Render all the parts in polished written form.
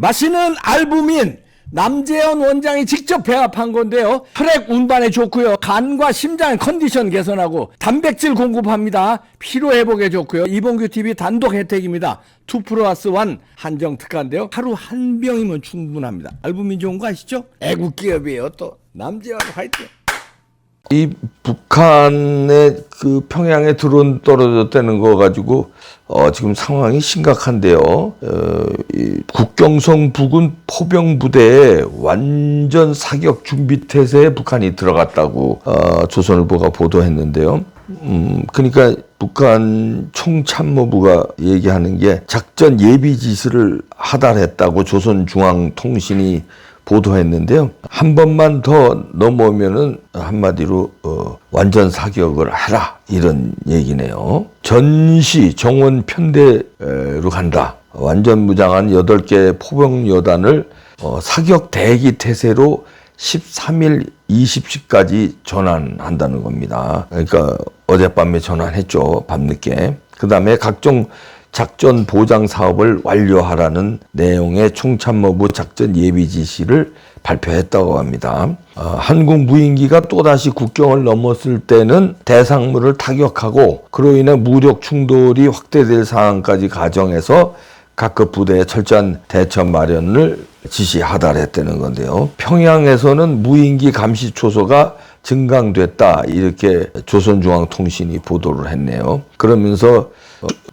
마시는 알부민 남재현 원장이 직접 배합한 건데요. 혈액 운반에 좋고요. 간과 심장 컨디션 개선하고 단백질 공급합니다. 피로회복에 좋고요. 이봉규 TV 단독 혜택입니다. 2+1 한정 특가인데요. 하루 한 병이면 충분합니다. 알부민 좋은 거 아시죠? 애국 기업이에요. 또 남재현 화이팅. 이 북한의 그 평양에 드론 떨어졌다는 거 가지고 지금 상황이 심각한데요. 이 국경성 부근 포병 부대에 완전 사격 준비 태세에 북한이 들어갔다고 조선일보가 보도했는데요. 그러니까 북한 총참모부가 얘기하는 게 작전 예비 지시를 하달했다고 조선중앙통신이 보도했는데요. 한 번만 더 넘어오면은 한마디로 완전 사격을 해라 이런 얘기네요. 전시 정원 편대로 간다. 완전 무장한 8개 포병 여단을 사격 대기 태세로 13일 20시까지 전환한다는 겁니다. 그러니까 어젯밤에 전환했죠. 밤늦게. 그 다음에 각종 작전 보장 사업을 완료하라는 내용의 총참모부 작전 예비 지시를 발표했다고 합니다. 한국 무인기가 또다시 국경을 넘었을 때는 대상물을 타격하고 그로 인해 무력 충돌이 확대될 상황까지 가정해서 각급 부대의 철저한 대처 마련을 지시하달했다는 건데요. 평양에서는 무인기 감시 초소가 증강됐다 이렇게 조선중앙통신이 보도를 했네요. 그러면서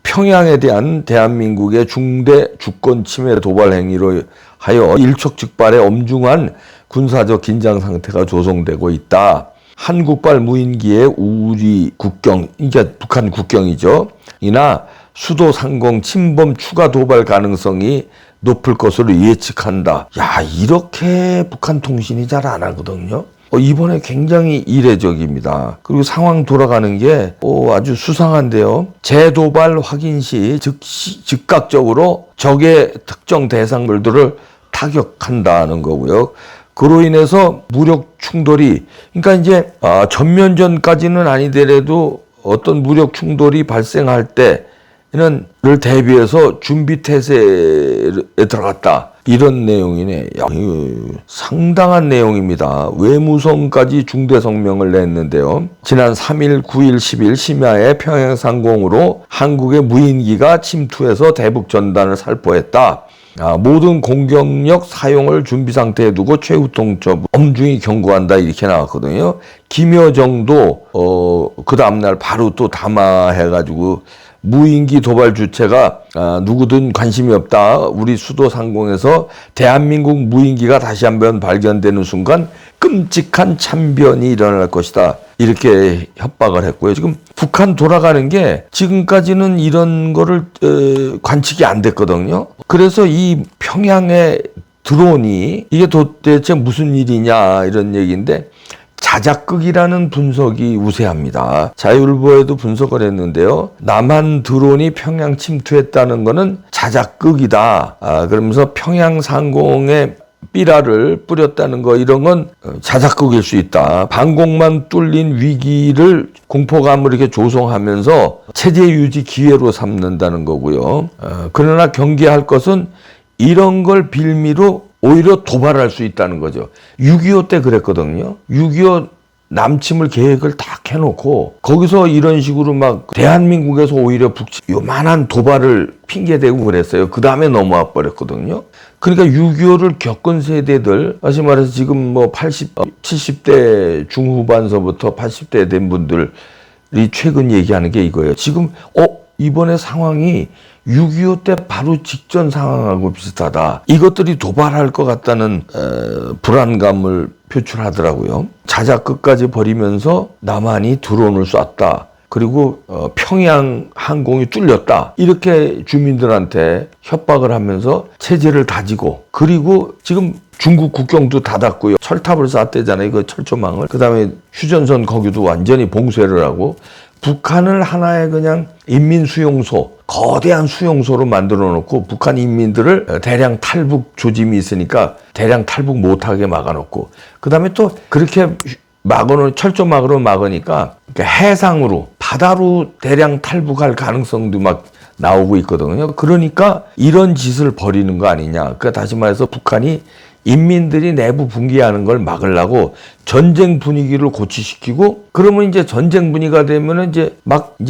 평양에 대한 대한민국의 중대 주권 침해 도발 행위로 하여 일촉즉발의 엄중한 군사적 긴장 상태가 조성되고 있다. 한국발 무인기의 우리 국경, 이게 북한 국경이죠. 이나 수도 상공 침범 추가 도발 가능성이 높을 것으로 예측한다. 야, 이렇게 북한 통신이 잘 안 하거든요. 이번에 굉장히 이례적입니다. 그리고 상황 돌아가는 게 아주 수상한데요. 재도발 확인 시 즉각적으로 적의 특정 대상물들을 타격한다는 거고요. 그로 인해서 무력 충돌이, 그러니까 이제 전면전까지는 아니더라도 어떤 무력 충돌이 발생할 때는 를 대비해서 준비 태세에 들어갔다. 이런 내용이네. 야, 이거 상당한 내용입니다. 외무성까지 중대 성명을 냈는데요. 지난 3일, 9일, 10일 심야에 평양 상공으로 한국의 무인기가 침투해서 대북 전단을 살포했다. 모든 공격력 사용을 준비 상태에 두고 최후 통첩 엄중히 경고한다 이렇게 나왔거든요. 김여정도 그 다음날 바로 또 담화해가지고 무인기 도발 주체가 누구든 관심이 없다. 우리 수도 상공에서 대한민국 무인기가 다시 한번 발견되는 순간 끔찍한 참변이 일어날 것이다. 이렇게 협박을 했고요. 지금 북한 돌아가는 게 지금까지는 이런 거를 관측이 안 됐거든요. 그래서 이 평양의 드론이 이게 도대체 무슨 일이냐 이런 얘기인데 자작극이라는 분석이 우세합니다. 자유일보에도 분석을 했는데요. 남한 드론이 평양 침투했다는 것은 자작극이다. 그러면서 평양 상공에 삐라를 뿌렸다는 거 이런 건 자작극일 수 있다. 방공만 뚫린 위기를 공포감을 이렇게 조성하면서 체제 유지 기회로 삼는다는 거고요. 그러나 경계할 것은 이런 걸 빌미로 오히려 도발할 수 있다는 거죠. 6.25 때 그랬거든요. 6.25 남침을 계획을 딱 해놓고 거기서 이런 식으로 막 대한민국에서 오히려 요만한 도발을 핑계대고 그랬어요. 그 다음에 넘어와 버렸거든요. 그러니까 6.25를 겪은 세대들, 다시 말해서 지금 뭐 70대 중후반서부터 80대 된 분들이 최근 얘기하는 게 이거예요. 지금 이번에 상황이 6.25 때 바로 직전 상황하고 비슷하다. 이것들이 도발할 것 같다는 불안감을 표출하더라고요. 자작극까지 벌이면서 남한이 드론을 쐈다. 그리고 평양 항공이 뚫렸다. 이렇게 주민들한테 협박을 하면서 체제를 다지고, 그리고 지금 중국 국경도 닫았고요. 철탑을 쐈대잖아요. 그 철조망을. 그 다음에 휴전선 거기도 완전히 봉쇄를 하고 북한을 하나의 그냥 인민수용소, 거대한 수용소로 만들어 놓고 북한 인민들을 대량 탈북 조짐이 있으니까 대량 탈북 못하게 막아놓고, 그 다음에 또 그렇게 막아놓은 철조망으로 막으니까 해상으로 바다로 대량 탈북할 가능성도 막 나오고 있거든요. 그러니까 이런 짓을 벌이는 거 아니냐. 그러니까 다시 말해서 북한이 인민들이 내부 분기하는 걸 막으려고 전쟁 분위기를 고취시키고, 그러면 이제 전쟁 분위기가 되면은 이제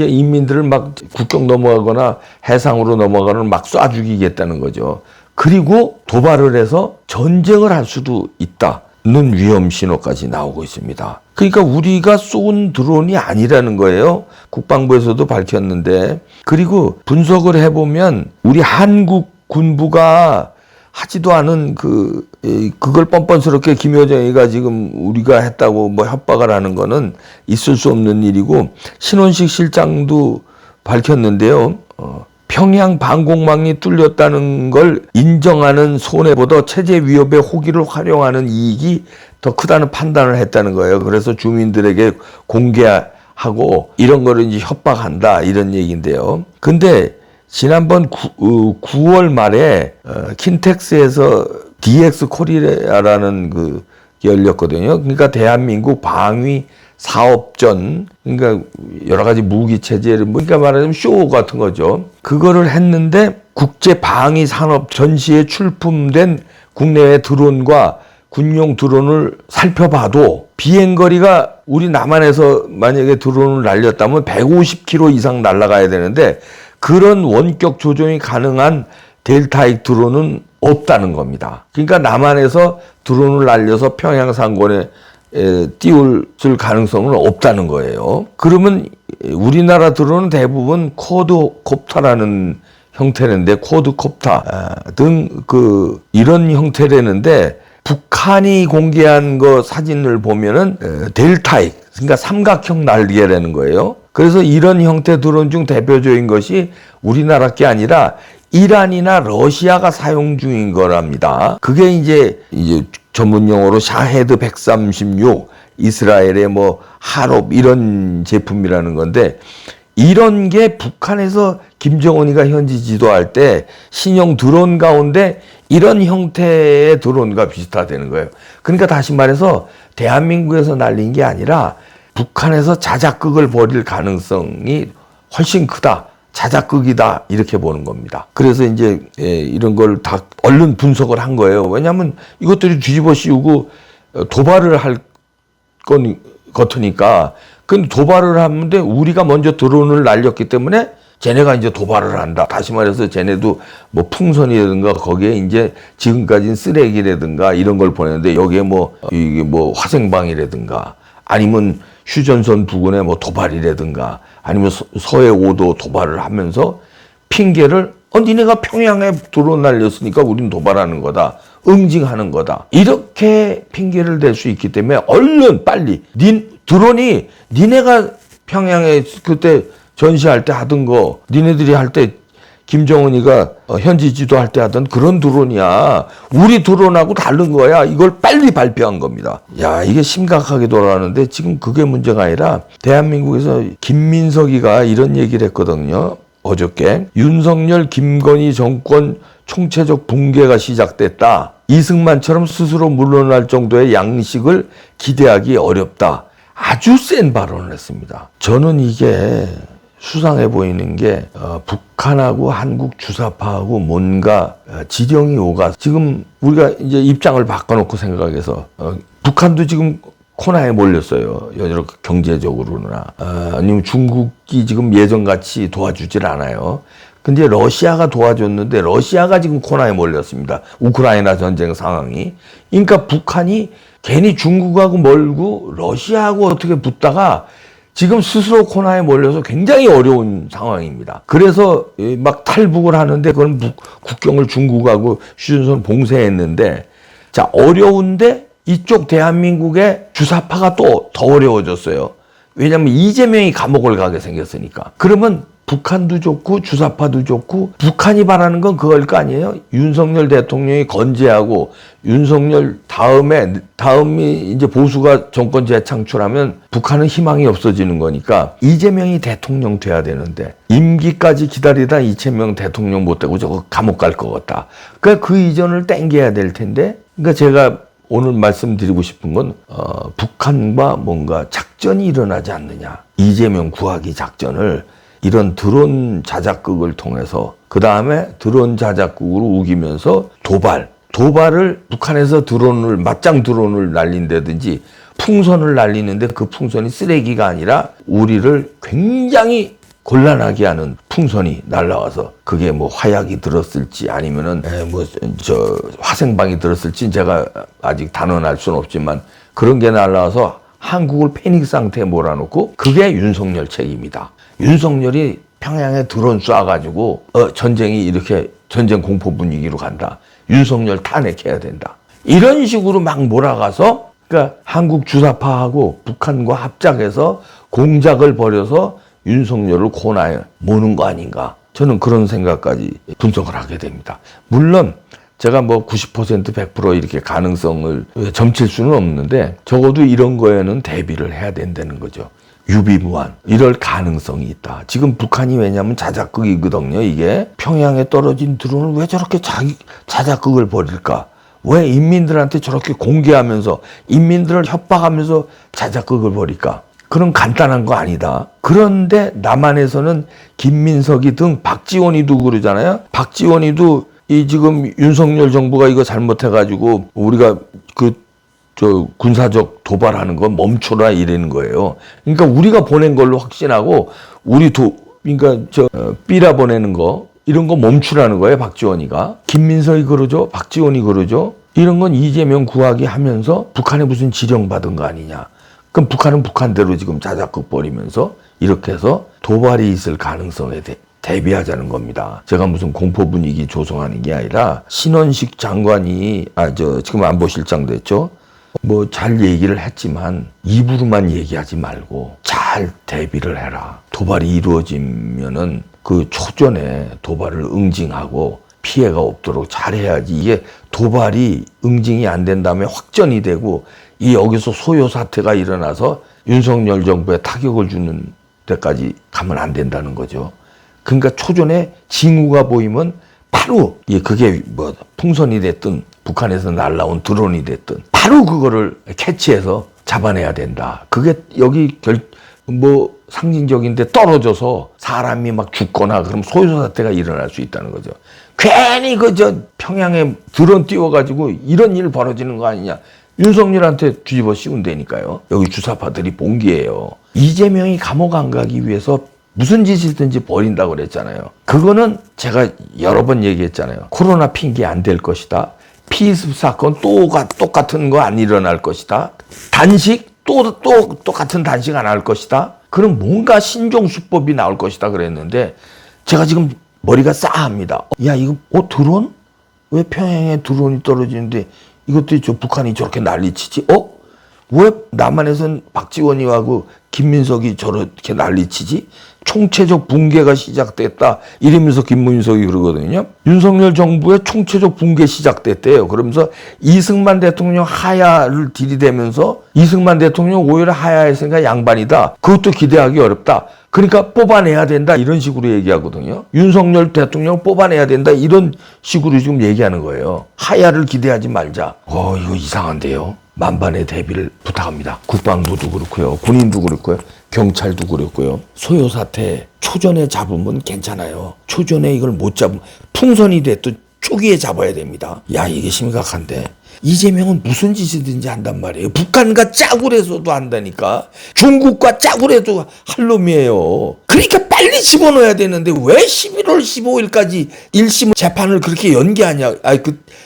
인민들을 막 국경 넘어가거나 해상으로 넘어가거나 막 쏴 죽이겠다는 거죠. 그리고 도발을 해서 전쟁을 할 수도 있다는 위험 신호까지 나오고 있습니다. 그러니까 우리가 쏜 드론이 아니라는 거예요. 국방부에서도 밝혔는데, 그리고 분석을 해보면 우리 한국 군부가 하지도 않은 그걸 뻔뻔스럽게 김여정이가 지금 우리가 했다고 뭐 협박을 하는 거는 있을 수 없는 일이고, 신원식 실장도 밝혔는데요. 평양 방공망이 뚫렸다는 걸 인정하는 손해보다 체제 위협의 호기를 활용하는 이익이 더 크다는 판단을 했다는 거예요. 그래서 주민들에게 공개하고 이런 거를 이제 협박한다, 이런 얘기인데요. 근데 지난번 9월 말에 킨텍스에서 DX 코리아라는 열렸거든요. 그러니까 대한민국 방위 사업전, 그러니까 여러 가지 무기 체제를, 그러니까 말하자면 쇼 같은 거죠. 그거를 했는데 국제 방위 산업 전시에 출품된 국내외 드론과 군용 드론을 살펴봐도 비행거리가 우리 남한에서 만약에 드론을 날렸다면 150km 이상 날아가야 되는데 그런 원격 조종이 가능한 델타익 드론은 없다는 겁니다. 그러니까 남한에서 드론을 날려서 평양 상공에 띄울 가능성은 없다는 거예요. 그러면 우리나라 드론은 대부분 쿼드콥터라는 형태인데, 쿼드콥터 등 이런 형태라는데, 북한이 공개한 사진을 보면은 델타익, 그러니까 삼각형 날개라는 거예요. 그래서 이런 형태 드론 중 대표적인 것이 우리나라 게 아니라 이란이나 러시아가 사용 중인 거랍니다. 그게 이제 전문 용어로 샤헤드 136, 이스라엘의 하롭 이런 제품이라는 건데, 이런 게 북한에서 김정은이가 현지 지도할 때 신형 드론 가운데 이런 형태의 드론과 비슷하다는 거예요. 그러니까 다시 말해서 대한민국에서 날린 게 아니라 북한에서 자작극을 벌일 가능성이 훨씬 크다. 자작극이다, 이렇게 보는 겁니다. 그래서 이제 이런 걸 다 얼른 분석을 한 거예요. 왜냐하면 이것들이 뒤집어 씌우고 도발을 할 건 같으니까. 근데 도발을 하는데 우리가 먼저 드론을 날렸기 때문에 쟤네가 이제 도발을 한다. 다시 말해서 쟤네도 풍선이라든가 거기에 이제 지금까지는 쓰레기라든가 이런 걸 보냈는데 여기에 이게 화생방이라든가 아니면 휴전선 부근에 도발이라든가 아니면 서해 5도 도발을 하면서 핑계를 니네가 평양에 드론 날렸으니까 우린 도발하는 거다. 응징하는 거다. 이렇게 핑계를 댈 수 있기 때문에 얼른 빨리 드론이 니네가 평양에 그때 전시할 때 하던 거, 니네들이 할 때 김정은이가 현지 지도할 때 하던 그런 드론이야. 우리 드론하고 다른 거야. 이걸 빨리 발표한 겁니다. 야, 이게 심각하게 돌아가는데 지금 그게 문제가 아니라 대한민국에서 김민석이가 이런 얘기를 했거든요. 어저께 윤석열 김건희 정권 총체적 붕괴가 시작됐다. 이승만처럼 스스로 물러날 정도의 양식을 기대하기 어렵다. 아주 센 발언을 했습니다. 저는 이게 수상해 보이는 게 북한하고 한국 주사파하고 뭔가 지령이 오가 지금 우리가 이제 입장을 바꿔놓고 생각해서 북한도 지금 코너에 몰렸어요. 여러 경제적으로나 아니면 중국이 지금 예전같이 도와주질 않아요. 근데 러시아가 도와줬는데 러시아가 지금 코너에 몰렸습니다. 우크라이나 전쟁 상황이. 그러니까 북한이 괜히 중국하고 멀고 러시아하고 어떻게 붙다가 지금 스스로 코너에 몰려서 굉장히 어려운 상황입니다. 그래서 막 탈북을 하는데 그건 국경을 중국하고 휴전선 봉쇄했는데, 자, 어려운데 이쪽 대한민국의 주사파가 또 더 어려워졌어요. 왜냐하면 이재명이 감옥을 가게 생겼으니까. 그러면 북한도 좋고 주사파도 좋고 북한이 바라는 건 그걸 거 아니에요? 윤석열 대통령이 건재하고 윤석열 다음이 이제 보수가 정권 재창출하면 북한은 희망이 없어지는 거니까 이재명이 대통령 돼야 되는데 임기까지 기다리다 이재명 대통령 못 되고 저거 감옥 갈 것 같다. 그러니까 그 이전을 땡겨야 될 텐데, 그러니까 제가 오늘 말씀드리고 싶은 건 북한과 뭔가 작전이 일어나지 않느냐. 이재명 구하기 작전을 이런 드론 자작극을 통해서 그 다음에 드론 자작극으로 우기면서 도발을 북한에서 맞짱 드론을 날린다든지 풍선을 날리는데 그 풍선이 쓰레기가 아니라 우리를 굉장히 곤란하게 하는 풍선이 날라와서 그게 뭐 화약이 들었을지 아니면은 화생방이 들었을지 제가 아직 단언할 수는 없지만 그런 게 날라와서 한국을 패닉 상태에 몰아놓고 그게 윤석열 책임이다. 윤석열이 평양에 드론 쏴가지고 전쟁이 이렇게 전쟁 공포 분위기로 간다. 윤석열 탄핵해야 된다. 이런 식으로 막 몰아가서 그러니까 한국 주사파하고 북한과 합작해서 공작을 벌여서 윤석열을 코너에 모는 거 아닌가. 저는 그런 생각까지 분석을 하게 됩니다. 물론 제가 뭐 90% 100% 이렇게 가능성을 점칠 수는 없는데 적어도 이런 거에는 대비를 해야 된다는 거죠. 유비무환 이럴 가능성이 있다. 지금 북한이 왜냐하면 자작극이거든요. 이게 평양에 떨어진 드론을 왜 저렇게 자작극을 벌일까? 왜 인민들한테 저렇게 공개하면서 인민들을 협박하면서 자작극을 벌일까? 그런 간단한 거 아니다. 그런데 남한에서는 김민석이 등 박지원이도 그러잖아요. 박지원이도 이 지금 윤석열 정부가 이거 잘못해가지고 우리가 군사적 도발하는 거 멈춰라 이러는 거예요. 그러니까 우리가 보낸 걸로 확신하고 삐라 보내는 거 이런 거 멈추라는 거예요. 박지원이가. 김민석이 그러죠. 박지원이 그러죠. 이런 건 이재명 구하기 하면서 북한에 무슨 지령받은 거 아니냐. 그럼 북한은 북한대로 지금 자작극 벌이면서 이렇게 해서 도발이 있을 가능성에 대비하자는 겁니다. 제가 무슨 공포 분위기 조성하는 게 아니라 신원식 장관이 지금 안보실장 됐죠. 뭐 잘 얘기를 했지만 입으로만 얘기하지 말고 잘 대비를 해라. 도발이 이루어지면은 그 초전에 도발을 응징하고 피해가 없도록 잘해야지. 이게 도발이 응징이 안 된 다음에 확전이 되고 여기서 소요 사태가 일어나서 윤석열 정부에 타격을 주는 데까지 가면 안 된다는 거죠. 그러니까 초전에 징후가 보이면 바로 그게 뭐 풍선이 됐든 북한에서 날라온 드론이 됐든 바로 그거를 캐치해서 잡아내야 된다. 그게 여기 상징적인데 떨어져서 사람이 막 죽거나 그럼 소요 사태가 일어날 수 있다는 거죠. 괜히 평양에 드론 띄워가지고 이런 일 벌어지는 거 아니냐. 윤석열한테 뒤집어 씌운다니까요. 여기 주사파들이 본 게예요. 이재명이 감옥 안 가기 위해서 무슨 짓이든지 벌인다고 그랬잖아요. 그거는 제가 여러 번 얘기했잖아요. 코로나 핑계 안 될 것이다. 피습 사건 똑같은 거 안 일어날 것이다. 단식 똑같은 단식 안 할 것이다. 그럼 뭔가 신종수법이 나올 것이다 그랬는데 제가 지금 머리가 싸합니다. 야 이거 드론? 왜 평양에 드론이 떨어지는데 이것도 북한이 저렇게 난리치지? 왜 남한에선 박지원이하고 김민석이 저렇게 난리치지? 총체적 붕괴가 시작됐다. 이러면서 김문석이 그러거든요. 윤석열 정부의 총체적 붕괴 시작됐대요. 그러면서 이승만 대통령 하야를 들이대면서 이승만 대통령 오히려 하야했으니까 양반이다. 그것도 기대하기 어렵다. 그러니까 뽑아내야 된다. 이런 식으로 얘기하거든요. 윤석열 대통령 뽑아내야 된다. 이런 식으로 지금 얘기하는 거예요. 하야를 기대하지 말자. 이거 이상한데요. 만반의 대비를 부탁합니다. 국방부도 그렇고요. 군인도 그렇고요. 경찰도 그렇고요. 소요 사태 초전에 잡으면 괜찮아요. 초전에 이걸 못 잡으면 풍선이 됐든 초기에 잡아야 됩니다. 이게 심각한데 이재명은 무슨 짓이든지 한단 말이에요. 북한과 짜고래서도 한다니까. 중국과 짜고래도 할 놈이에요. 그러니까 빨리 집어넣어야 되는데 왜 11월 15일까지 1심 재판을 그렇게 연기하냐.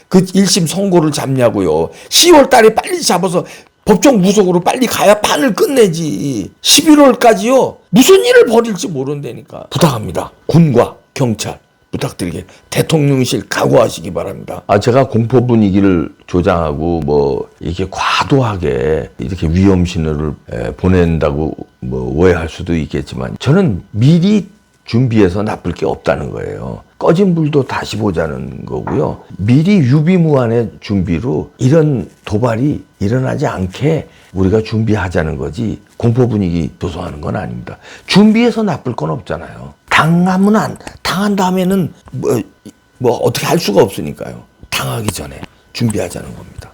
그 1심 선고를 잡냐고요. 10월 달에 빨리 잡아서 법정 구속으로 빨리 가야 판을 끝내지. 11월까지요. 무슨 일을 벌일지 모른다니까. 부탁합니다. 군과 경찰 부탁드리게 대통령실 각오하시기 바랍니다. 제가 공포 분위기를 조장하고 이렇게 과도하게 이렇게 위험 신호를 보낸다고 오해할 수도 있겠지만 저는 미리 준비해서 나쁠 게 없다는 거예요. 꺼진 불도 다시 보자는 거고요. 미리 유비무환의 준비로 이런 도발이 일어나지 않게 우리가 준비하자는 거지 공포 분위기 조성하는 건 아닙니다. 준비해서 나쁠 건 없잖아요. 당한 다음에는 어떻게 할 수가 없으니까요. 당하기 전에 준비하자는 겁니다.